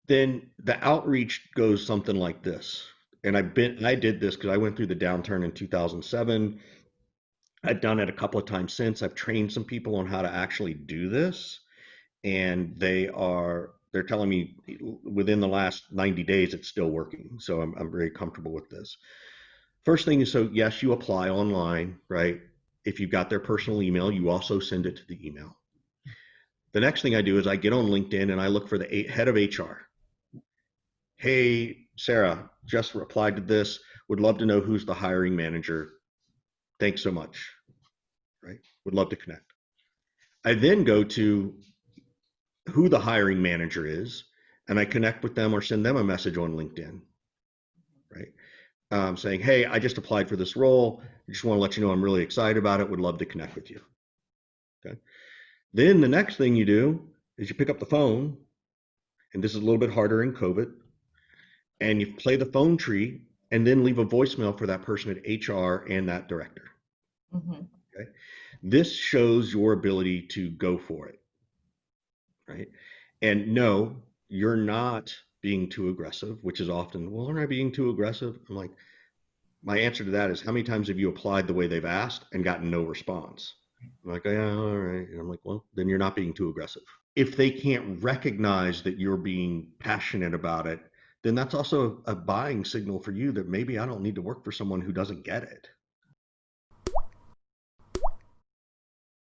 Then the outreach goes something like this. And I did this because I went through the downturn in 2007. I've done it a couple of times since. I've trained some people on how to actually do this, and they're telling me within the last 90 days it's still working. So I'm very comfortable with this. First thing is, so yes, you apply online, right? If you've got their personal email, you also send it to the email. The next thing I do is I get on LinkedIn and I look for the head of HR. Hey, Sarah, just replied to this. Would love to know who's the hiring manager. Thanks so much. Right? Would love to connect. I then go to who the hiring manager is, and I connect with them or send them a message on LinkedIn, right? Saying, hey, I just applied for this role. I just want to let you know I'm really excited about it. Would love to connect with you. Okay. Then the next thing you do is you pick up the phone, and this is a little bit harder in COVID, and you play the phone tree and then leave a voicemail for that person at HR and that director. Hmm. Okay. This shows your ability to go for it, right? And no, you're not being too aggressive, which is often, well, aren't I being too aggressive? I'm like, my answer to that is how many times have you applied the way they've asked and gotten no response? I'm like, yeah, all right. And I'm like, well, then you're not being too aggressive. If they can't recognize that you're being passionate about it, then that's also a buying signal for you that maybe I don't need to work for someone who doesn't get it.